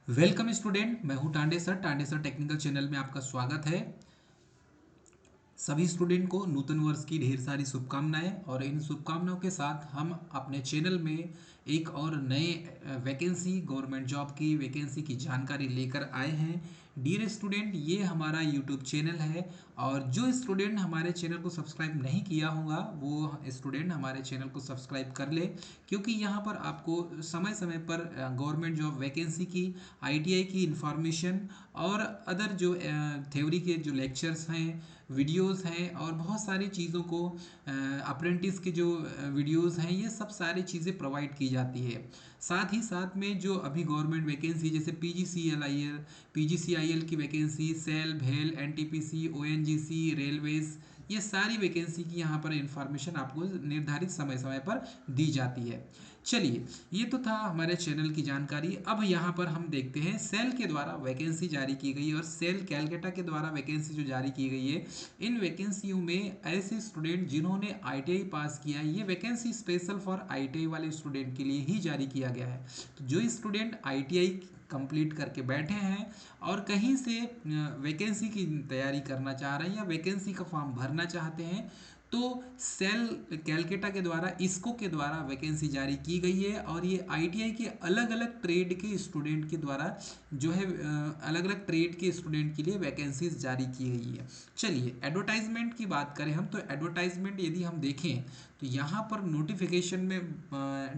Welcome student, मैं हूं Tande sir technical channel में आपका स्वागत है। सभी स्टूडेंट को नूतन वर्ष की ढेर सारी शुभकामनाएं और इन शुभकामनाओं के साथ हम अपने चैनल में एक और नए वैकेंसी गवर्नमेंट जॉब की वैकेंसी की जानकारी लेकर आए हैं। डियर स्टूडेंट, ये हमारा यूट्यूब चैनल है और जो स्टूडेंट हमारे चैनल को सब्सक्राइब नहीं किया होगा वो स्टूडेंट हमारे चैनल को सब्सक्राइब कर ले, क्योंकि यहाँ पर आपको समय समय पर गवर्नमेंट जॉब वैकेंसी की, आईटीआई की इंफॉर्मेशन और अदर जो थ्योरी के जो लेक्चर्स हैं, वीडियोस हैं और बहुत सारी चीज़ों को अप्रेंटिस के जो वीडियोस हैं, ये सब सारी चीज़ें प्रोवाइड की जाती है। साथ ही साथ में जो अभी गवर्नमेंट वैकेंसी जैसे पीजीसीआईएल की वैकेंसी, सेल, भेल, एनटीपीसी, ओएनजीसी, रेलवेज, ये सारी वैकेंसी की यहाँ पर इंफॉर्मेशन आपको निर्धारित समय समय पर दी जाती है। चलिए, ये तो था हमारे चैनल की जानकारी। अब यहाँ पर हम देखते हैं सेल के द्वारा वैकेंसी जारी की गई और सेल कैलकाटा के द्वारा वैकेंसी जो जारी की गई है, इन वैकेंसियों में ऐसे स्टूडेंट जिन्होंने आईटीआई पास किया है, ये वैकेंसी स्पेशल फॉर आईटीआई वाले स्टूडेंट के लिए ही जारी किया गया है। तो जो स्टूडेंट आईटीआई कंप्लीट करके बैठे हैं और कहीं से वैकेंसी की तैयारी करना चाह रहे हैं या वैकेंसी का फॉर्म भरना चाहते हैं, तो सेल कैलकाटा के द्वारा, इसको के द्वारा वैकेंसी जारी की गई है और ये आईटीआई के अलग अलग ट्रेड के स्टूडेंट के द्वारा जो है अलग अलग ट्रेड के स्टूडेंट के लिए वैकेंसीज जारी की गई है। चलिए, एडवर्टाइजमेंट की बात करें हम, तो एडवर्टाइजमेंट यदि हम देखें तो यहाँ पर नोटिफिकेशन में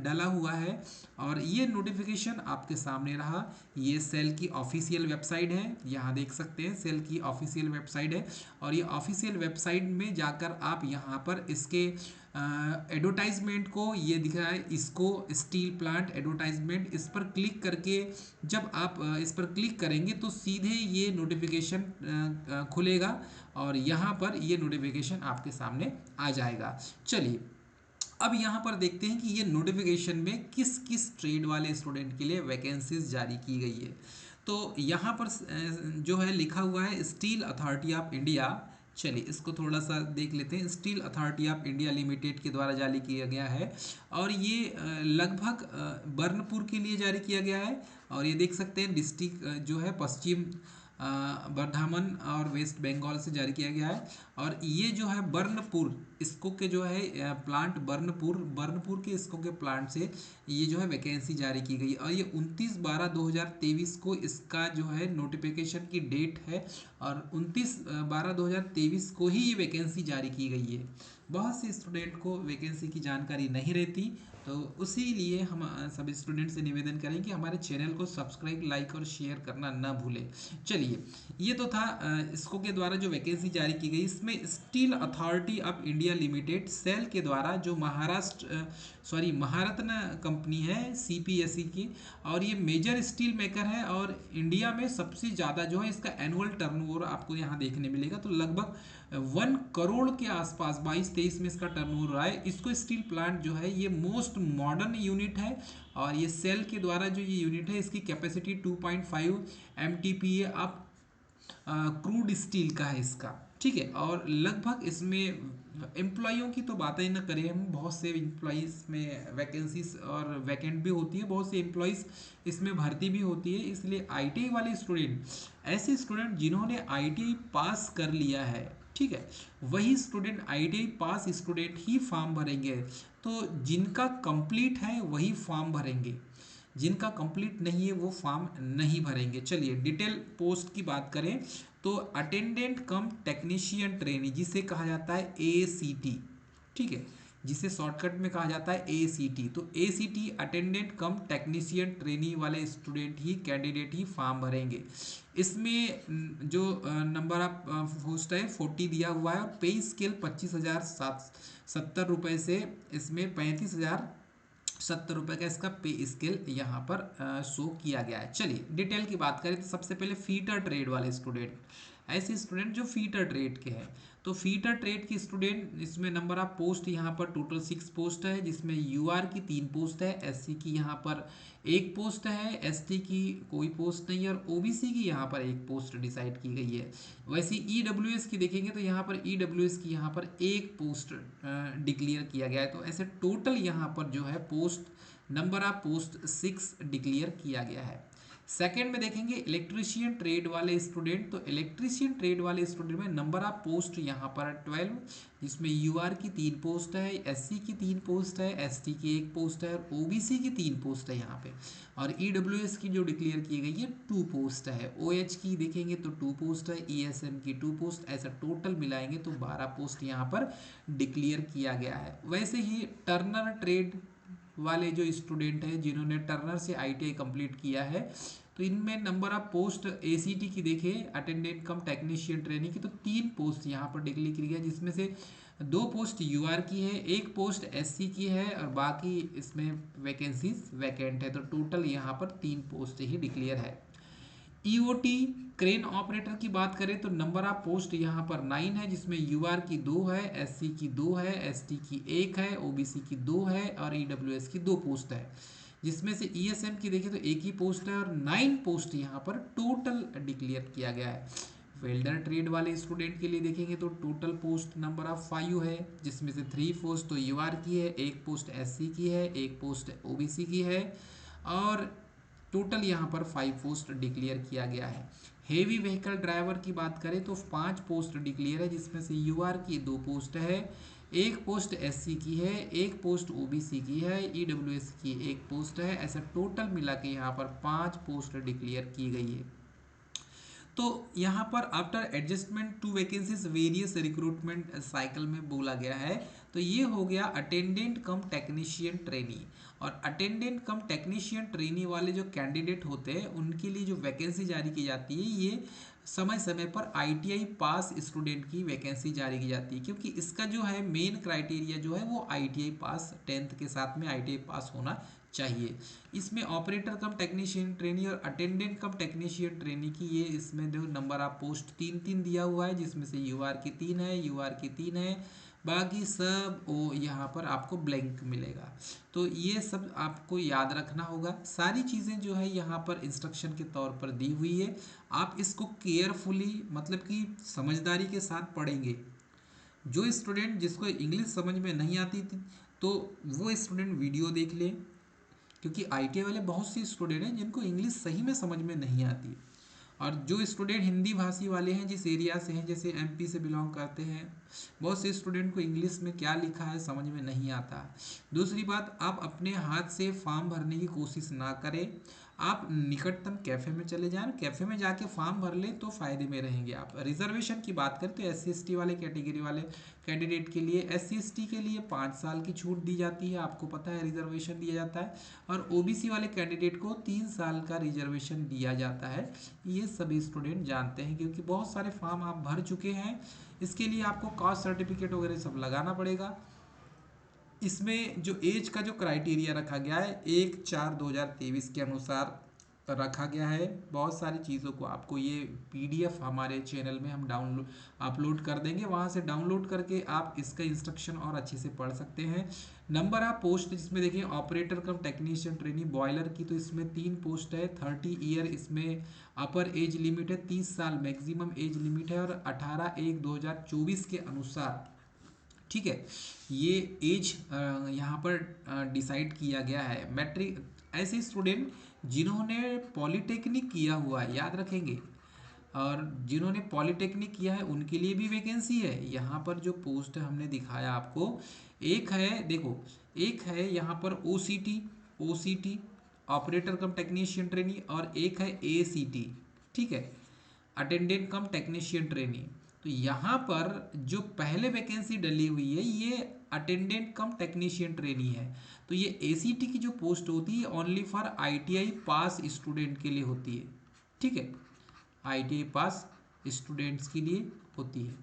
डाला हुआ है और ये नोटिफिकेशन आपके सामने रहा। ये सेल की ऑफिशियल वेबसाइट है, यहाँ देख सकते हैं सेल की ऑफिशियल वेबसाइट है और ये ऑफिशियल वेबसाइट में जाकर आप यहाँ पर इसके एडवर्टाइजमेंट को, ये दिख रहा है इसको स्टील प्लांट एडवर्टाइजमेंट, इस पर क्लिक करके जब आप इस पर क्लिक करेंगे तो सीधे ये नोटिफिकेशन खुलेगा और यहाँ पर ये नोटिफिकेशन आपके सामने आ जाएगा। चलिए, अब यहाँ पर देखते हैं कि ये नोटिफिकेशन में किस किस ट्रेड वाले स्टूडेंट के लिए वैकेंसीज जारी की गई है। तो यहाँ पर जो है लिखा हुआ है स्टील अथॉरिटी ऑफ इंडिया। चलिए, इसको थोड़ा सा देख लेते हैं। Steel authority of India limited के द्वारा जारी किया गया है और ये लगभग बर्नपुर के लिए जारी किया गया है और ये देख सकते हैं डिस्ट्रिक्ट जो है पश्चिम बर्धामन और वेस्ट बंगाल से जारी किया गया है और ये जो है बर्नपुर इसको के जो है प्लांट बर्नपुर के इसको के प्लांट से ये जो है वैकेंसी जारी की गई और ये 29/12/2023 को इसका जो है नोटिफिकेशन की डेट है और 29/12/2023 को ही ये वैकेंसी जारी की गई है। बहुत से स्टूडेंट को वैकेंसी की जानकारी नहीं रहती, तो उसी लिए हम सभी स्टूडेंट से निवेदन करें कि हमारे चैनल को सब्सक्राइब, लाइक और शेयर करना ना भूलें। चलिए, ये तो था इसको के द्वारा जो वैकेंसी जारी की गई। इसमें steel authority of India limited SAIL के द्वारा जो महारत्न कंपनी है सीपीएसई की और ये मेजर स्टील मेकर है और इंडिया में सबसे ज़्यादा जो है इसका एनुअल टर्नओवर आपको यहाँ देखने मिलेगा, तो लगभग 1 करोड़ के आसपास 22-23 में इसका टर्नओवर रहा है। इसको स्टील प्लांट जो है ये मोस्ट मॉडर्न यूनिट है और ये सेल के द्वारा जो ये यूनिट है इसकी capacity 2.5 MTPA of crude steel का है इसका, ठीक है। और लगभग इसमें एम्प्लॉयों की तो बातें ना करें हम, बहुत से एम्प्लॉयज़ में वैकेंसीज और वैकेंट भी होती है, बहुत से एम्प्लॉयज़ इसमें भर्ती भी होती है। इसलिए आईटीआई वाले स्टूडेंट, ऐसे स्टूडेंट जिन्होंने आईटीआई पास कर लिया है, ठीक है, वही स्टूडेंट आईटीआई पास स्टूडेंट ही फॉर्म भरेंगे। तो जिनका कंप्लीट है वही फॉर्म भरेंगे, जिनका कंप्लीट नहीं है वो फॉर्म नहीं भरेंगे। चलिए, डिटेल पोस्ट की बात करें तो अटेंडेंट कम टेक्नीशियन ट्रेनी, जिसे कहा जाता है एसीटी, ठीक है, जिसे शॉर्टकट में कहा जाता है एसीटी। तो ACT attendant cum technician trainee वाले स्टूडेंट ही, कैंडिडेट ही फॉर्म भरेंगे। इसमें जो नंबर ऑफ पोस्ट है 40 दिया हुआ है और पे स्केल 25,770 रुपये से इसमें 35,070 रुपये का इसका पे स्केल यहाँ पर शो किया गया है। चलिए, डिटेल की बात करें तो सबसे पहले फीटर ट्रेड वाले स्टूडेंट, ऐसे स्टूडेंट जो फीटर ट्रेड के हैं, तो फीटर ट्रेड की स्टूडेंट, इसमें नंबर ऑफ पोस्ट यहाँ पर टोटल 6 पोस्ट है, जिसमें यूआर की 3 पोस्ट है, एससी की यहाँ पर 1 पोस्ट है, एसटी की कोई पोस्ट नहीं है और ओबीसी की यहाँ पर 1 पोस्ट डिसाइड की गई है। वैसे ईडब्ल्यूएस की देखेंगे तो यहाँ पर ईडब्ल्यूएस की यहाँ पर 1 पोस्ट डिक्लेयर किया गया है। तो ऐसे टोटल यहाँ पर जो है post, number of post 6 declare किया गया है। सेकंड में देखेंगे इलेक्ट्रीशियन ट्रेड वाले स्टूडेंट, तो इलेक्ट्रीशियन ट्रेड वाले स्टूडेंट में नंबर ऑफ पोस्ट यहाँ पर 12, जिसमें यूआर की 3 पोस्ट है, एससी की 3 पोस्ट है, एसटी की 1 पोस्ट है और ओबीसी की 3 पोस्ट है यहाँ पे। और ईडब्ल्यूएस की जो डिक्लेयर की गई है 2 पोस्ट है। ओएच की देखेंगे तो 2 पोस्ट है, ईएसएम की 2 पोस्ट, ऐसा टोटल मिलाएंगे तो 12 पोस्ट यहाँ पर डिक्लेयर किया गया है। वैसे ही टर्नर ट्रेड वाले जो स्टूडेंट हैं जिन्होंने टर्नर से आईटीआई कंप्लीट किया है, तो इनमें नंबर ऑफ पोस्ट एसीटी की देखें, अटेंडेंट कम टेक्नीशियन ट्रेनिंग की, तो 3 पोस्ट यहाँ पर डिक्लेयर की है, जिसमें से 2 पोस्ट यूआर की है, 1 पोस्ट एससी की है और बाकी इसमें वैकेंसीज वैकेंट है। तो टोटल यहाँ पर 3 पोस्ट ही डिक्लेयर है। ईओटी क्रेन ऑपरेटर की बात करें तो नंबर ऑफ पोस्ट यहाँ पर 9 है, जिसमें यूआर की 2 है, एससी की 2 है, एसटी की 1 है, ओबीसी की 2 है और ईडब्ल्यूएस की 2 पोस्ट है। जिसमें से ईएसएम की देखें तो 1 ही पोस्ट है और 9 पोस्ट यहाँ पर टोटल डिक्लेयर किया गया है। वेल्डर ट्रेड वाले स्टूडेंट के लिए देखेंगे तो टोटल पोस्ट नंबर ऑफ 5 है, जिसमें से 3 पोस्ट तो यूआर की है, 1 पोस्ट एससी की है, 1 पोस्ट ओबीसी की है और टोटल यहाँ पर 5 पोस्ट डिक्लेयर किया गया है। हेवी व्हीकल ड्राइवर की बात करें तो 5 पोस्ट डिक्लेयर है, जिसमें से यूआर की 2 पोस्ट है, 1 पोस्ट एससी की है, 1 पोस्ट ओबीसी की है, ईडब्ल्यूएस की 1 पोस्ट है, ऐसा टोटल मिला के यहाँ पर 5 पोस्ट डिक्लेयर की गई है। तो यहाँ पर after adjustment to vacancies various recruitment cycle में बोला गया है। तो ये हो गया अटेंडेंट कम टेक्नीशियन ट्रेनी। और अटेंडेंट कम टेक्नीशियन ट्रेनी वाले जो कैंडिडेट होते हैं उनके लिए जो वैकेंसी जारी की जाती है, ये समय समय पर आईटीआई पास स्टूडेंट की वैकेंसी जारी की जाती है, क्योंकि इसका जो है मेन क्राइटेरिया जो है वो आईटीआई पास 10th के साथ में आईटीआई पास होना चाहिए। इसमें ऑपरेटर कम टेक्नीशियन ट्रेनी और अटेंडेंट कम टेक्नीशियन ट्रेनी की ये इसमें जो नंबर ऑफ पोस्ट 3 दिया हुआ है, जिसमें से यूआर की 3 है, यूआर की 3 है, बाकी सब वो यहाँ पर आपको ब्लैंक मिलेगा। तो ये सब आपको याद रखना होगा। सारी चीज़ें जो है यहाँ पर इंस्ट्रक्शन के तौर पर दी हुई है, आप इसको केयरफुली मतलब कि समझदारी के साथ पढ़ेंगे। जो स्टूडेंट जिसको इंग्लिश समझ में नहीं आती थी तो वो स्टूडेंट वीडियो देख ले, क्योंकि आईटीआई वाले बहुत से स्टूडेंट हैं जिनको इंग्लिश सही में समझ में नहीं आती। और जो स्टूडेंट हिंदी भाषी वाले हैं, जिस एरिया से हैं, जैसे एमपी से बिलोंग करते हैं, बहुत से स्टूडेंट को इंग्लिश में क्या लिखा है समझ में नहीं आता। दूसरी बात, आप अपने हाथ से फॉर्म भरने की कोशिश ना करें, आप निकटतम कैफ़े में चले जाएं, कैफ़े में जाके फॉर्म भर लें तो फ़ायदे में रहेंगे आप। रिजर्वेशन की बात करें तो SC/ST वाले कैटेगरी वाले कैंडिडेट के लिए, SC/ST के लिए 5 साल की छूट दी जाती है, आपको पता है रिजर्वेशन दिया जाता है। और ओबीसी वाले कैंडिडेट को 3 साल का रिजर्वेशन दिया जाता है। ये सभी स्टूडेंट जानते हैं, क्योंकि बहुत सारे फॉर्म आप भर चुके हैं। इसके लिए आपको कास्ट सर्टिफिकेट वगैरह सब लगाना पड़ेगा। इसमें जो एज का जो क्राइटेरिया रखा गया है 1/4/2023 के अनुसार रखा गया है। बहुत सारी चीज़ों को आपको ये PDF हमारे चैनल में हम अपलोड कर देंगे, वहाँ से डाउनलोड करके आप इसका इंस्ट्रक्शन और अच्छे से पढ़ सकते हैं। नंबर ऑफ पोस्ट जिसमें देखिए ऑपरेटर कम टेक्नीशियन ट्रेनी बॉयलर की, तो इसमें 3 पोस्ट है, 30 ईयर इसमें अपर एज लिमिट है, 30 साल मैक्सिमम एज लिमिट है और 18/1/2024 के अनुसार, ठीक है, ये एज यहाँ पर डिसाइड किया गया है। मैट्रिक ऐसे स्टूडेंट जिन्होंने पॉलिटेक्निक किया हुआ है, याद रखेंगे, और जिन्होंने पॉलिटेक्निक किया है उनके लिए भी वैकेंसी है। यहाँ पर जो पोस्ट हमने दिखाया आपको, एक है देखो, एक है यहाँ पर OCT ऑपरेटर कम टेक्नीशियन ट्रेनी, और एक है ACT, ठीक है, अटेंडेंट कम टेक्नीशियन ट्रेनी। तो यहाँ पर जो पहले वैकेंसी डली हुई है ये अटेंडेंट कम टेक्नीशियन ट्रेनी है। तो ये ACT की जो पोस्ट होती है only for ITI pass student के लिए होती है, ठीक है, ITI पास स्टूडेंट्स के लिए होती है।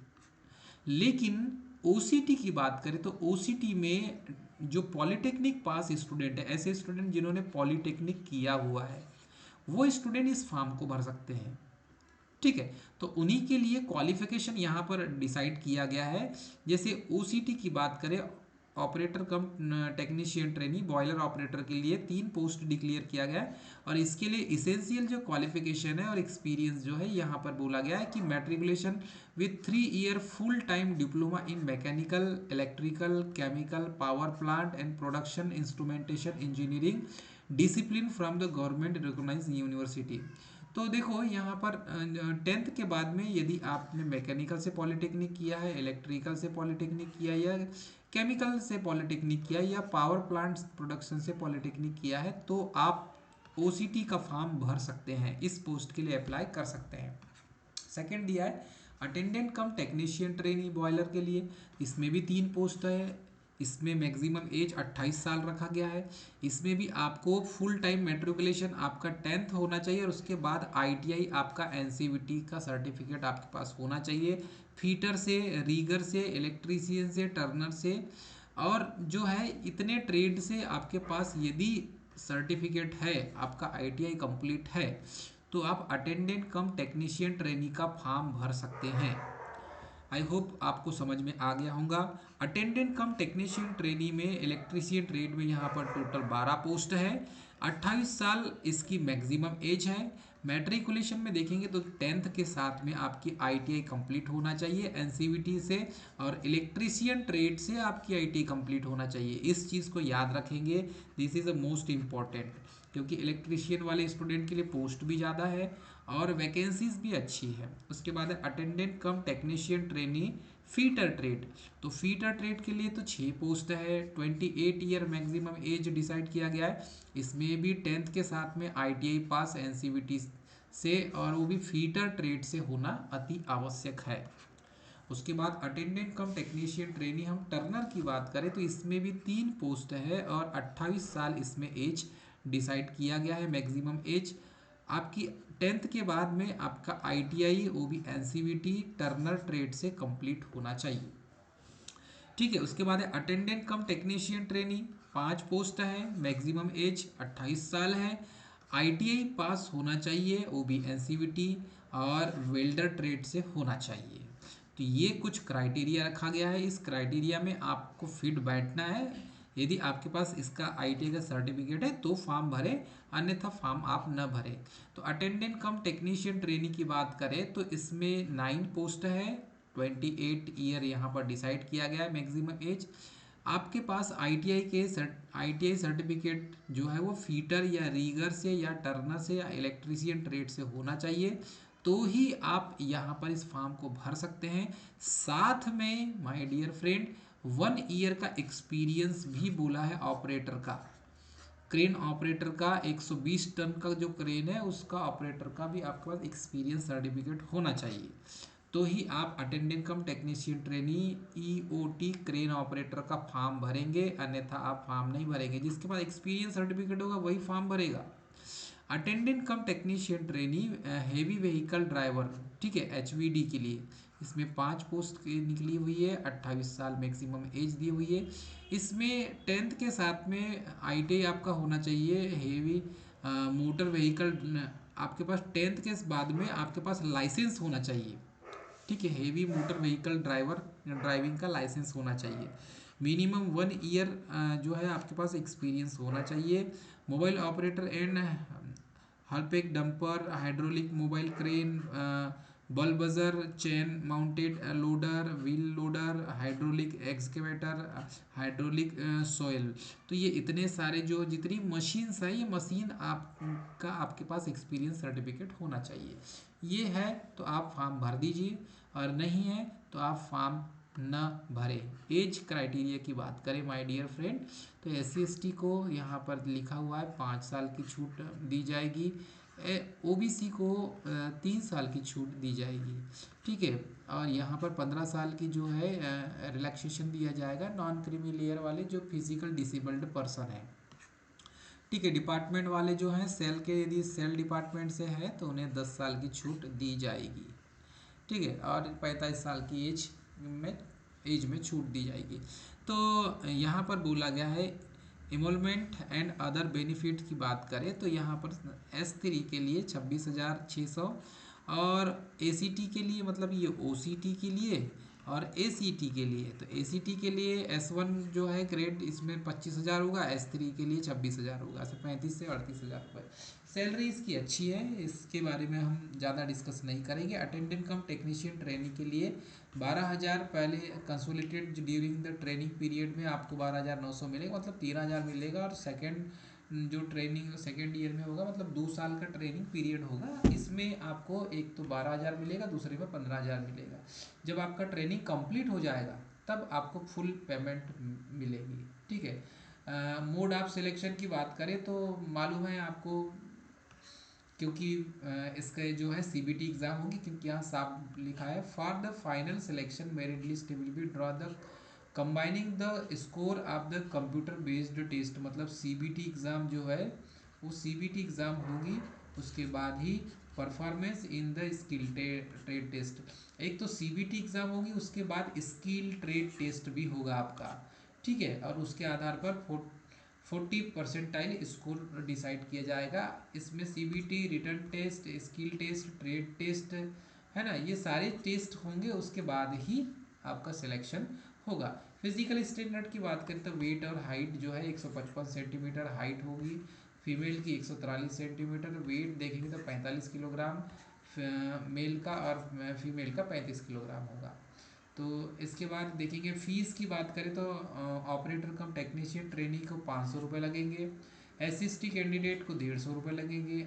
लेकिन OCT की बात करें तो OCT में जो पॉलिटेक्निक पास स्टूडेंट है, ऐसे स्टूडेंट जिन्होंने पॉलिटेक्निक किया हुआ है, वो स्टूडेंट इस फॉर्म को भर सकते हैं, ठीक है। तो उन्हीं के लिए क्वालिफिकेशन यहाँ पर डिसाइड किया गया है। जैसे OCT की बात करें, ऑपरेटर कम टेक्नीशियन ट्रेनी बॉयलर ऑपरेटर के लिए 3 पोस्ट डिक्लेयर किया गया है, और इसके लिए इसेंशियल जो क्वालिफिकेशन है और एक्सपीरियंस जो है यहाँ पर बोला गया है कि matriculation with 3 year full time diploma in mechanical, electrical, chemical, power plant and production instrumentation engineering, discipline from the government recognise university. तो देखो यहाँ पर 10th के बाद में यदि आपने मैकेनिकल से पॉलिटेक्निक किया है, इलेक्ट्रिकल से पॉलिटेक्निक किया, या केमिकल से पॉलिटेक्निक किया, या पावर प्लांट्स प्रोडक्शन से पॉलिटेक्निक किया है, तो आप ओसीटी का फॉर्म भर सकते हैं, इस पोस्ट के लिए अप्लाई कर सकते हैं। सेकंड दिया है attendant cum technician trainee boiler के लिए, इसमें भी 3 पोस्ट है। इसमें मैक्सिमम एज 28 साल रखा गया है। इसमें भी आपको फुल टाइम मेट्रिकुलेशन आपका 10th होना चाहिए, और उसके बाद आईटीआई आपका एनसीवीटी का सर्टिफिकेट आपके पास होना चाहिए, फीटर से, रीगर से, इलेक्ट्रीशियन से, टर्नर से, और जो है इतने ट्रेड से आपके पास यदि सर्टिफिकेट है, आपका आईटीआई कंप्लीट है, तो आप अटेंडेंट कम टेक्नीशियन ट्रेनी का फॉर्म भर सकते हैं। आई होप आपको समझ में आ गया होगा। अटेंडेंट कम टेक्नीशियन ट्रेनी में इलेक्ट्रीशियन ट्रेड में यहाँ पर टोटल 12 पोस्ट है। 28 साल इसकी मैक्सिमम एज है। मैट्रिकुलेशन में देखेंगे तो 10th के साथ में आपकी आईटीआई कंप्लीट होना चाहिए एनसीवीटी से, और इलेक्ट्रीशियन ट्रेड से आपकी आईटीआई कंप्लीट होना चाहिए। इस चीज़ को याद रखेंगे, this is the most important, क्योंकि इलेक्ट्रीशियन वाले स्टूडेंट के लिए पोस्ट भी ज़्यादा है और वैकेंसीज भी अच्छी है। उसके बाद है attendant cum technician trainee fitter trade. तो फीटर ट्रेड के लिए तो 6 पोस्ट है, 28 ईयर मैक्सिमम एज डिसाइड किया गया है। इसमें भी 10th के साथ में आईटीआई पास एनसीवीटी से, और वो भी फीटर ट्रेड से होना अति आवश्यक है। उसके बाद अटेंडेंट कम टेक्नीशियन ट्रेनी हम टर्नर की बात करें तो इसमें भी 3 पोस्ट है, और 28 साल इसमें एज डिसाइड किया गया है मैक्सिमम एज। आपकी 10th के बाद में आपका आईटीआई वो भी एनसीवीटी टर्नर ट्रेड से कंप्लीट होना चाहिए। ठीक है, उसके बाद है attendant cum technician trainee, 5 post है, मैक्सिमम एज 28 साल है, आईटीआई पास होना चाहिए, वो भी एनसीवीटी और वेल्डर ट्रेड से होना चाहिए। तो ये कुछ क्राइटेरिया रखा गया है, इस क्राइटेरिया में आपको फिट बैठना है। यदि आपके पास इसका आईटीआई का सर्टिफिकेट है तो फॉर्म भरे, अन्यथा फॉर्म आप न भरें। तो अटेंडेंट कम टेक्नीशियन ट्रेनी की बात करें तो इसमें 9 पोस्ट है, 28 ईयर यहाँ पर डिसाइड किया गया है मैक्सिमम एज। आपके पास आईटीआई सर्टिफिकेट जो है वो फीटर या रीगर से या टर्नर से या इलेक्ट्रीशियन ट्रेड से होना चाहिए, तो ही आप यहाँ पर इस फॉर्म को भर सकते हैं। साथ में माय डियर फ्रेंड 1 ईयर का एक्सपीरियंस भी बोला है ऑपरेटर का, क्रेन ऑपरेटर का 120 टन का जो क्रेन है उसका ऑपरेटर का भी आपके पास एक्सपीरियंस सर्टिफिकेट होना चाहिए, तो ही आप attendant cum technician trainee EOT crane operator का फॉर्म भरेंगे, अन्यथा आप फॉर्म नहीं भरेंगे। जिसके पास एक्सपीरियंस सर्टिफिकेट होगा वही फॉर्म भरेगा। Attendant cum technician trainee heavy vehicle driver, ठीक है, एचवीडी के लिए इसमें 5 पोस्ट निकली हुई है, 28 साल मैक्सिमम एज दी हुई है। इसमें 10th के साथ में आईटीआई आपका होना चाहिए, हेवी मोटर व्हीकल आपके पास 10th के बाद में आपके पास लाइसेंस होना चाहिए, ठीक है, हेवी मोटर व्हीकल ड्राइविंग का लाइसेंस होना चाहिए। मिनिमम 1 ईयर जो है आपके पास एक्सपीरियंस होना चाहिए। Mobile operator and Haulpak dumper, hydraulic mobile crane, bulldozer, chain mounted loader, wheel loader, hydraulic excavator, hydraulic soil, तो ये इतने सारे जो जितनी मशीन्स है, ये मशीन आपका आपके पास एक्सपीरियंस सर्टिफिकेट होना चाहिए। ये है तो आप फॉर्म भर दीजिए, और नहीं है तो आप फॉर्म न भरें। एज क्राइटेरिया की बात करें माय डियर फ्रेंड, तो SC/ST को यहाँ पर लिखा हुआ है 5 साल की छूट दी जाएगी, ओबीसी को 3 साल की छूट दी जाएगी, ठीक है, और यहाँ पर 15 साल की जो है रिलैक्सेशन दिया जाएगा नॉन क्रीमी लेयर वाले जो फिजिकल डिसेबल्ड पर्सन है, ठीक है। डिपार्टमेंट वाले जो हैं सेल के, यदि सेल डिपार्टमेंट से है तो उन्हें 10 साल की छूट दी जाएगी, ठीक है, और 45 साल की एज में छूट दी जाएगी। तो यहाँ पर बोला गया है इमोलमेंट एंड अदर बेनिफिट की बात करें तो यहाँ पर S3 के लिए 26,600, और ACT के लिए मतलब ये OCT के लिए और ACT के लिए, तो ACT के लिए S1 जो है ग्रेड इसमें 25,000 होगा, S3 के लिए 26,000 होगा, ऐसे 35 से 38,000 रुपये। सैलरी इसकी अच्छी है, इसके बारे में हम ज़्यादा डिस्कस नहीं करेंगे। अटेंडेंट कम टेक्नीशियन ट्रेनिंग के लिए 12,000 पहले consolidated during the training period में आपको 12,900 मिलेगा, मतलब 13,000 मिलेगा, और सेकेंड जो ट्रेनिंग सेकेंड ईयर में होगा, मतलब 2 साल का ट्रेनिंग पीरियड होगा। इसमें आपको एक तो 12,000 मिलेगा, दूसरे में 15,000 मिलेगा। जब आपका ट्रेनिंग कंप्लीट हो जाएगा तब आपको फुल पेमेंट मिलेगी। ठीक है। मोड ऑफ सिलेक्शन की बात करें तो मालूम है आपको, क्योंकि इसका जो है सीबीटी एग्ज़ाम होगी, क्योंकि यहाँ साफ लिखा है for the final selection merit list will be draw the combining the score of the computer based test. मतलब सीबीटी एग्ज़ाम जो है वो सीबीटी एग्ज़ाम होगी, उसके बाद ही performance in the skill trade test. एक तो सीबीटी एग्ज़ाम होगी, उसके बाद स्किल ट्रेड टेस्ट भी होगा आपका। ठीक है, और उसके आधार पर 40 परसेंटाइल स्कोर डिसाइड किया जाएगा। इसमें CBT, written test, skill test, trade test, है ना, ये सारे टेस्ट होंगे, उसके बाद ही आपका सिलेक्शन होगा। फिजिकल स्टैंडर्ड की बात करें तो वेट और हाइट जो है 155 सेंटीमीटर हाइट होगी, फीमेल की 143 सेंटीमीटर, वेट देखेंगे तो 45 किलोग्राम मेल का, और फीमेल का 35 किलोग्राम होगा। तो इसके बाद देखेंगे फीस की बात करें तो ऑपरेटर कम टेक्नीशियन ट्रेनी को 500 रुपये लगेंगे, एसएसटी कैंडिडेट को 150 रुपये लगेंगे,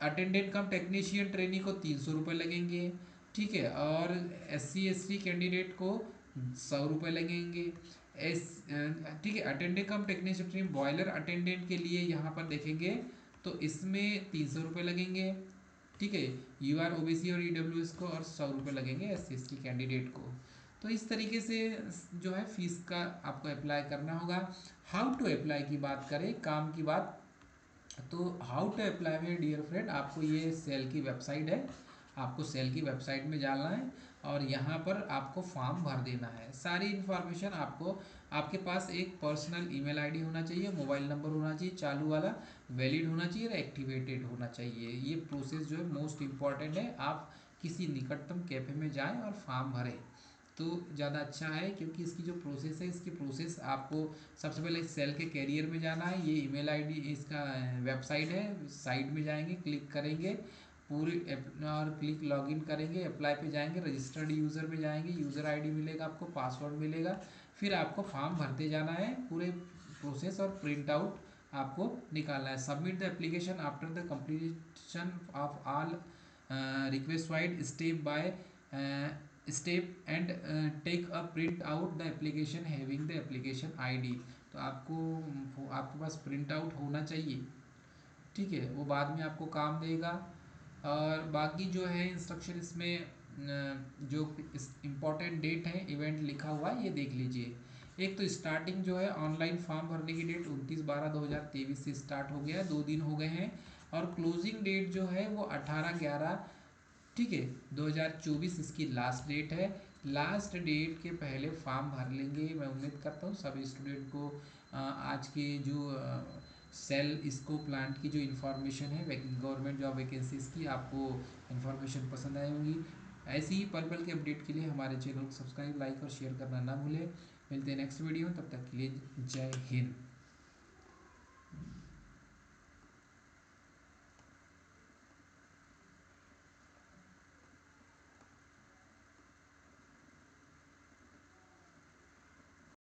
अटेंडेंट कम टेक्नीशियन ट्रेनी को 300 रुपये लगेंगे। ठीक है, और SC ST कैंडिडेट को 100 रुपये लगेंगे। एस ठीक है, attendant cum technician trainee boiler attendant के लिए यहाँ पर देखेंगे तो इसमें 300 रुपये लगेंगे। ठीक है, UR OBC और EWS को और 100 रुपये लगेंगे SC ST कैंडिडेट को। तो इस तरीके से जो है फीस का आपको अप्लाई करना होगा। हाउ टू अप्लाई की बात करें, काम की बात, तो हाउ टू अप्लाई में डियर फ्रेंड, आपको ये सेल की वेबसाइट है, आपको सेल की वेबसाइट में जाना है और यहाँ पर आपको फॉर्म भर देना है। सारी इन्फॉर्मेशन आपको, आपके पास एक पर्सनल ईमेल आईडी होना चाहिए, मोबाइल नंबर होना चाहिए चालू वाला, वैलिड होना चाहिए और एक्टिवेटेड होना चाहिए। ये प्रोसेस जो है मोस्ट इम्पॉर्टेंट है। आप किसी निकटतम कैफे में जाएं और फॉर्म भरें तो ज़्यादा अच्छा है, क्योंकि इसकी जो प्रोसेस है, इसकी प्रोसेस आपको सबसे पहले सेल के कैरियर में जाना है। ये ईमेल आईडी इसका वेबसाइट है, साइट में जाएंगे, क्लिक करेंगे पूरी और क्लिक लॉगिन करेंगे, अप्लाई पे जाएंगे, रजिस्टर्ड यूज़र में जाएंगे, यूज़र आईडी मिलेगा, आपको पासवर्ड मिलेगा, फिर आपको फॉर्म भरते जाना है पूरे प्रोसेस, और प्रिंट आउट आपको निकालना है। Submit the application after the completion of all request wide step by step and take a print out the application having the application ID. तो आपके पास प्रिंट आउट होना चाहिए। ठीक है, वो बाद में आपको काम देगा। और बाकी जो है इंस्ट्रक्शन इसमें जो इम्पोर्टेंट डेट है इवेंट लिखा हुआ है, ये देख लीजिए। एक तो स्टार्टिंग जो है ऑनलाइन फॉर्म भरने की डेट 29/12/2023 से स्टार्ट हो गया है, 2 दिन हो गए हैं। और क्लोजिंग डेट जो है वो 18/11, ठीक है, 2024 इसकी लास्ट डेट है। लास्ट डेट के पहले फॉर्म भर लेंगे, मैं उम्मीद करता हूँ सभी स्टूडेंट को आज के जो सेल इसको प्लांट की जो इन्फॉर्मेशन है गवर्नमेंट जॉब वैकेंसीज की, आपको इन्फॉर्मेशन पसंद आई होगी। ऐसी ही पल पल के अपडेट के लिए हमारे चैनल को सब्सक्राइब, लाइक और शेयर करना ना भूलें। मिलते हैं नेक्स्ट वीडियो में, तब तक के लिए जय हिंद।